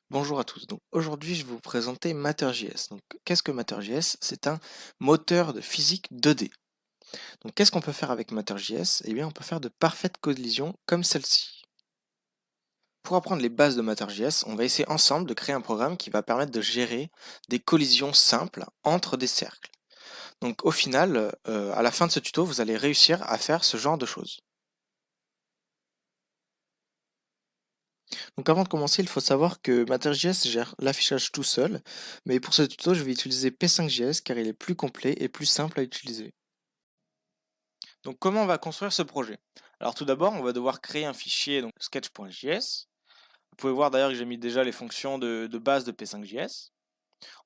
Bonjour à tous. Donc aujourd'hui, je vais vous présenter Matter.js. Donc qu'est-ce que Matter.js? C'est un moteur de physique 2D. Donc qu'est-ce qu'on peut faire avec Matter.js? Eh bien, on peut faire de parfaites collisions comme celle-ci. Pour apprendre les bases de Matter.js, on va essayer ensemble de créer un programme qui va permettre de gérer des collisions simples entre des cercles. Donc au final, à la fin de ce tuto, vous allez réussir à faire ce genre de choses. Donc avant de commencer, il faut savoir que Matter.js gère l'affichage tout seul, mais pour ce tuto, je vais utiliser P5.js car il est plus complet et plus simple à utiliser. Donc comment on va construire ce projet? Alors tout d'abord, on va devoir créer un fichier donc sketch.js. Vous pouvez voir d'ailleurs que j'ai mis déjà les fonctions de base de P5.js.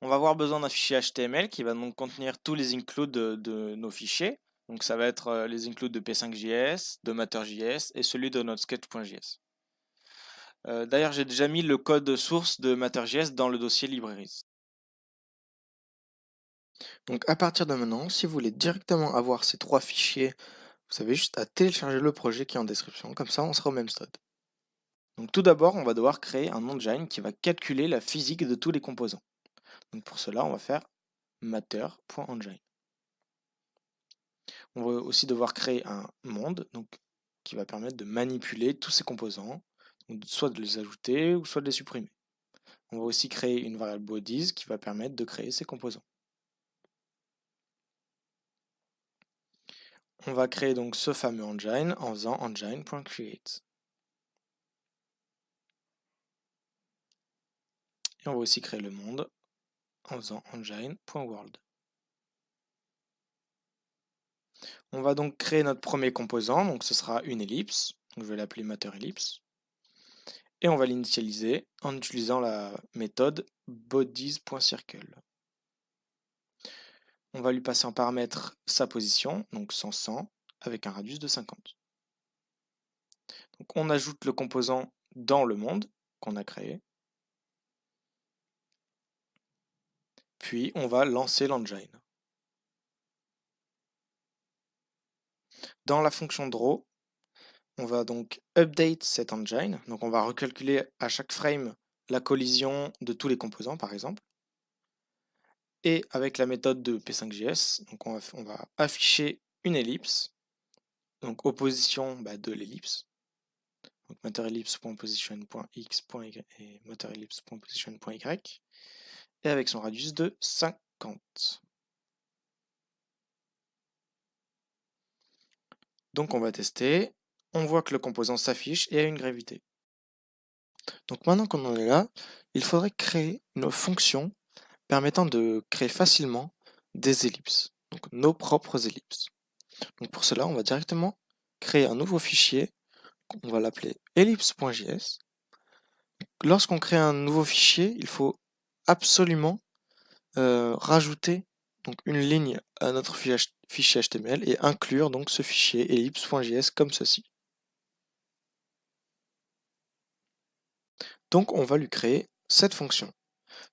On va avoir besoin d'un fichier HTML qui va donc contenir tous les includes de nos fichiers. Donc ça va être les includes de P5.js, de Matter.js et celui de notre sketch.js. D'ailleurs, j'ai déjà mis le code source de Matter.js dans le dossier libraries. Donc à partir de maintenant, si vous voulez directement avoir ces trois fichiers, vous avez juste à télécharger le projet qui est en description, comme ça on sera au même stade. Donc tout d'abord, on va devoir créer un engine qui va calculer la physique de tous les composants. Donc pour cela, on va faire matter.engine. On va aussi devoir créer un monde donc, qui va permettre de manipuler tous ces composants, donc soit de les ajouter ou soit de les supprimer. On va aussi créer une variable bodies qui va permettre de créer ces composants. On va créer donc ce fameux engine en faisant engine.create. Et on va aussi créer le monde en faisant engine.world. On va donc créer notre premier composant, donc ce sera une ellipse. Donc je vais l'appeler matterEllipse. Et on va l'initialiser en utilisant la méthode bodies.circle. On va lui passer en paramètre sa position, donc 100, avec un radius de 50. Donc on ajoute le composant dans le monde qu'on a créé. Puis on va lancer l'engine. Dans la fonction draw, on va donc update cet engine. Donc on va recalculer à chaque frame la collision de tous les composants par exemple. Et avec la méthode de P5.js, donc on va afficher une ellipse, donc opposition de l'ellipse. Donc matterEllipse.position.x et matterEllipse.position.y. Et avec son radius de 50. Donc on va tester. On voit que le composant s'affiche et a une gravité. Donc maintenant qu'on en est là, il faudrait créer une fonction permettant de créer facilement des ellipses, donc nos propres ellipses. Donc pour cela, on va directement créer un nouveau fichier, on va l'appeler ellipse.js. Lorsqu'on crée un nouveau fichier, il faut absolument rajouter donc une ligne à notre fichier HTML et inclure donc ce fichier ellipse.js comme ceci. Donc on va lui créer cette fonction.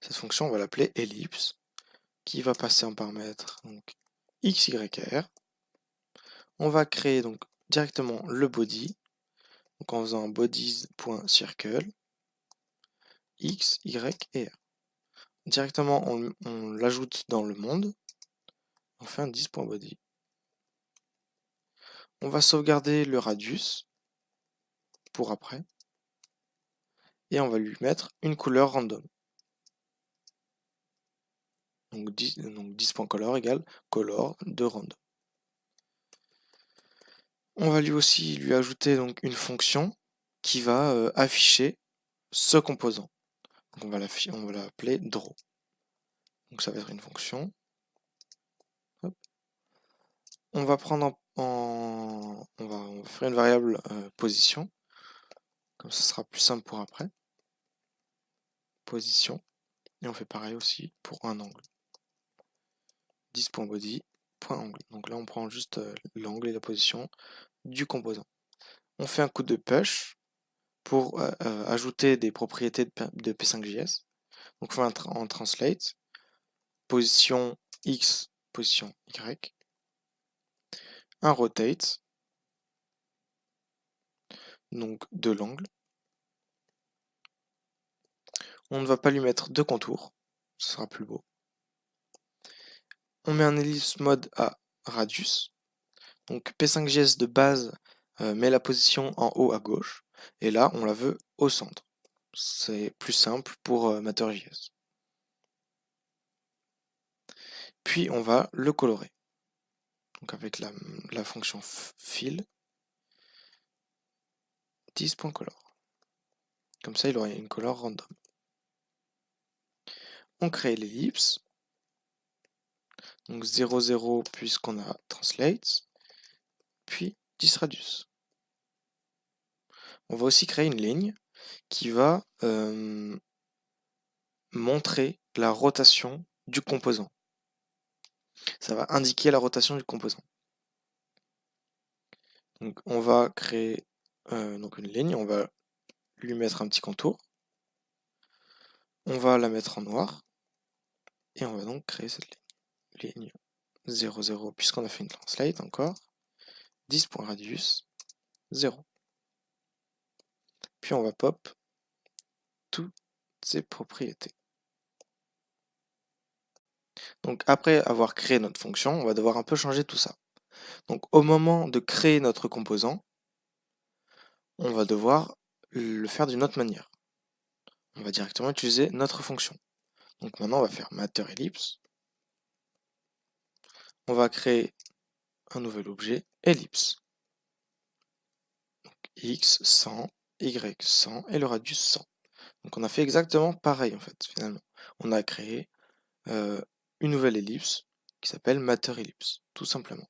Cette fonction, on va l'appeler ellipse, qui va passer en paramètre donc, XYR. On va créer donc directement le body, donc en faisant bodies.circle, X, Y et R. Directement, on l'ajoute dans le monde, on fait un 10.body. On va sauvegarder le radius pour après, et on va lui mettre une couleur random. Donc 10.color égale color de random. On va lui aussi lui ajouter donc une fonction qui va afficher ce composant. Donc on va l'appeler draw. Donc ça va être une fonction. Hop. On va prendre on va faire une variable position. Comme ça sera plus simple pour après. Position. Et on fait pareil aussi pour un angle. 10.body.angle. Donc là on prend juste l'angle et la position du composant. On fait un coup de push pour ajouter des propriétés de P5.js. Donc on fait en translate, position X, position Y, un rotate, donc de l'angle. On ne va pas lui mettre de contour, ce sera plus beau. On met un ellipse mode à radius. Donc P5JS de base met la position en haut à gauche, et là on la veut au centre. C'est plus simple pour Matter.js. Puis on va le colorer. Donc avec la fonction fill, 10.color. Comme ça il aura une color random. On crée l'ellipse. Donc 0, 0 puisqu'on a translate, puis 10 radius. On va aussi créer une ligne qui va montrer la rotation du composant. Ça va indiquer la rotation du composant. Donc on va créer donc une ligne, on va lui mettre un petit contour. On va la mettre en noir. Et on va donc créer cette ligne. Ligne 0, 0, puisqu'on a fait une translate encore. 10.radius, 0. Puis on va pop toutes ces propriétés. Donc après avoir créé notre fonction, on va devoir un peu changer tout ça. Donc au moment de créer notre composant, on va devoir le faire d'une autre manière. On va directement utiliser notre fonction. Donc maintenant on va faire matter_ellipse. On va créer un nouvel objet, ellipse. Donc x 100, y 100 et le radius 100. Donc on a fait exactement pareil en fait finalement. On a créé une nouvelle ellipse qui s'appelle matter_ellipse, tout simplement.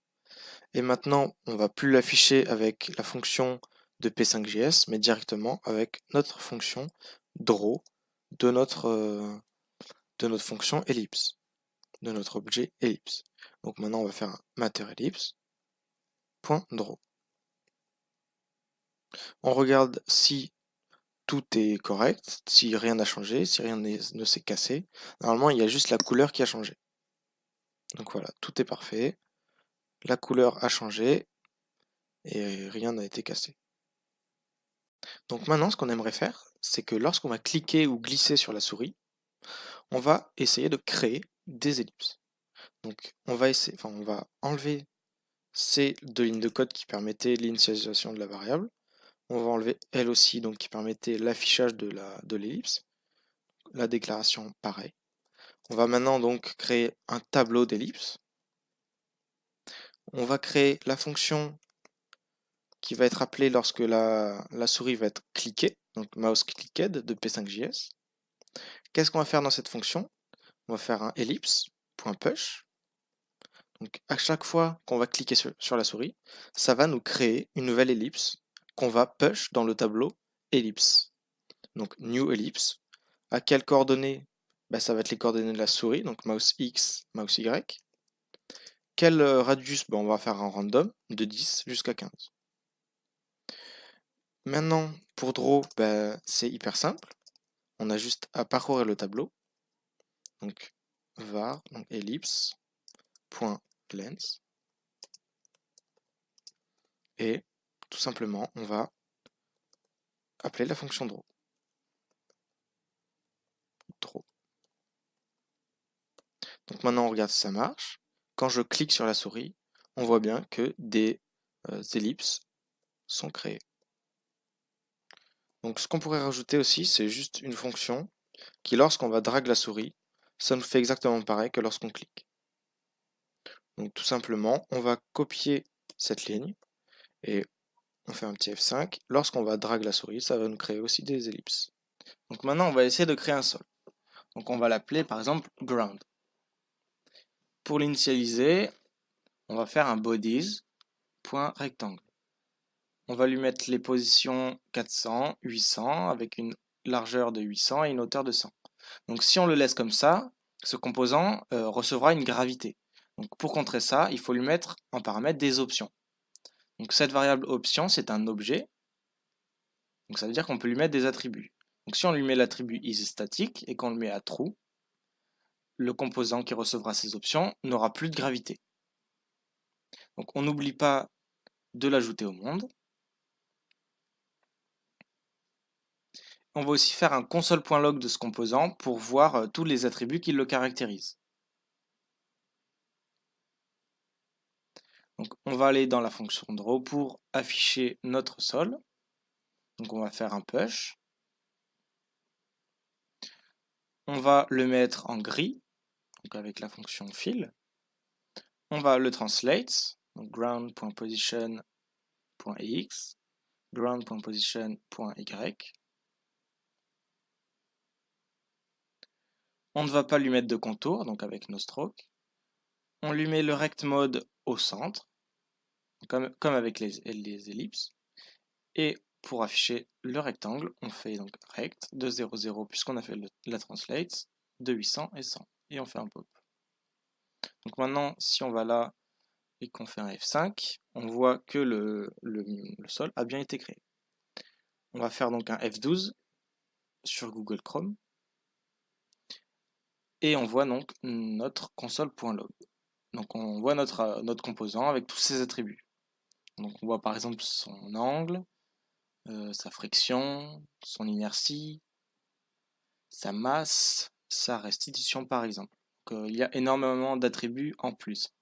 Et maintenant, on va plus l'afficher avec la fonction de P5JS, mais directement avec notre fonction draw de notre fonction ellipse, de notre objet ellipse. Donc maintenant, on va faire un matter_ellipse.draw. On regarde si tout est correct, si rien n'a changé, si rien ne s'est cassé. Normalement, il y a juste la couleur qui a changé. Donc voilà, tout est parfait. La couleur a changé et rien n'a été cassé. Donc maintenant, ce qu'on aimerait faire, c'est que lorsqu'on va cliquer ou glisser sur la souris, on va essayer de créer des ellipses. Donc on va enlever ces deux lignes de code qui permettaient l'initialisation de la variable. On va enlever elle aussi, donc qui permettait l'affichage de l'ellipse. La déclaration, pareil. On va maintenant donc créer un tableau d'ellipse. On va créer la fonction qui va être appelée lorsque la souris va être cliquée, donc mouse_clicked de P5JS. Qu'est-ce qu'on va faire dans cette fonction? On va faire un ellipse.push. Donc à chaque fois qu'on va cliquer sur la souris, ça va nous créer une nouvelle ellipse qu'on va push dans le tableau ellipse. Donc new ellipse. À quelles coordonnées? Ça va être les coordonnées de la souris, donc mouse X, mouse Y. Quel radius? On va faire un random de 10 jusqu'à 15. Maintenant, pour draw, c'est hyper simple. On a juste à parcourir le tableau. Donc var, donc ellipse.length. Et tout simplement, on va appeler la fonction draw. Donc maintenant, on regarde si ça marche. Quand je clique sur la souris, on voit bien que des ellipses sont créées. Donc ce qu'on pourrait rajouter aussi, c'est juste une fonction qui, lorsqu'on va drag la souris, ça nous fait exactement pareil que lorsqu'on clique. Donc tout simplement, on va copier cette ligne et on fait un petit F5. Lorsqu'on va drag la souris, ça va nous créer aussi des ellipses. Donc maintenant, on va essayer de créer un sol. Donc on va l'appeler par exemple ground. Pour l'initialiser, on va faire un bodies.rectangle. On va lui mettre les positions 400, 800 avec une largeur de 800 et une hauteur de 100. Donc si on le laisse comme ça, ce composant recevra une gravité. Donc pour contrer ça, il faut lui mettre en paramètre des options. Donc cette variable option, c'est un objet. Donc ça veut dire qu'on peut lui mettre des attributs. Donc si on lui met l'attribut isStatic et qu'on le met à true, le composant qui recevra ces options n'aura plus de gravité. Donc on n'oublie pas de l'ajouter au monde. On va aussi faire un console.log de ce composant pour voir tous les attributs qui le caractérisent. Donc, on va aller dans la fonction draw pour afficher notre sol. Donc, on va faire un push. On va le mettre en gris, donc avec la fonction fill. On va le translate, donc ground.position.x, ground.position.y. On ne va pas lui mettre de contour, donc avec no stroke. On lui met le rect mode au centre, comme avec les ellipses. Et pour afficher le rectangle, on fait donc rect de 0, 0, puisqu'on a fait la translate, de 800 et 100. Et on fait un pop. Donc maintenant, si on va là et qu'on fait un F5, on voit que le sol a bien été créé. On va faire donc un F12 sur Google Chrome. Et on voit donc notre console.log. Donc on voit notre composant avec tous ses attributs. Donc on voit par exemple son angle, sa friction, son inertie, sa masse, sa restitution par exemple. Donc, il y a énormément d'attributs en plus.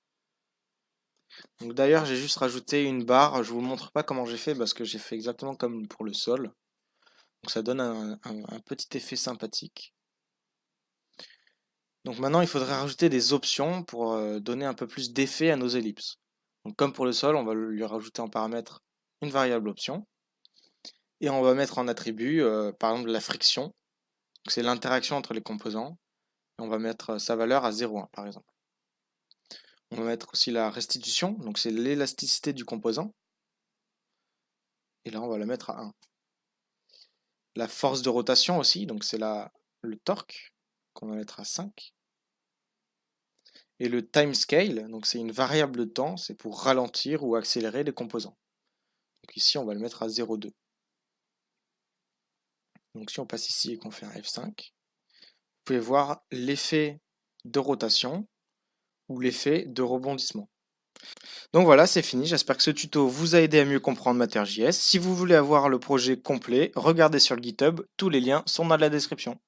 Donc d'ailleurs j'ai juste rajouté une barre, je vous montre pas comment j'ai fait parce que j'ai fait exactement comme pour le sol. Donc ça donne un petit effet sympathique. Donc maintenant il faudrait rajouter des options pour donner un peu plus d'effet à nos ellipses. Donc comme pour le sol, on va lui rajouter en paramètre une variable option. Et on va mettre en attribut par exemple la friction. C'est l'interaction entre les composants. Et on va mettre sa valeur à 0,1 par exemple. On va mettre aussi la restitution, donc c'est l'élasticité du composant. Et là on va la mettre à 1. La force de rotation aussi, donc c'est le torque qu'on va mettre à 5. Et le time scale, donc c'est une variable de temps, c'est pour ralentir ou accélérer les composants. Donc ici on va le mettre à 0,2. Donc si on passe ici et qu'on fait un F5, vous pouvez voir l'effet de rotation ou l'effet de rebondissement. Donc voilà, c'est fini. J'espère que ce tuto vous a aidé à mieux comprendre Matter.js. Si vous voulez avoir le projet complet, regardez sur le GitHub. Tous les liens sont dans la description.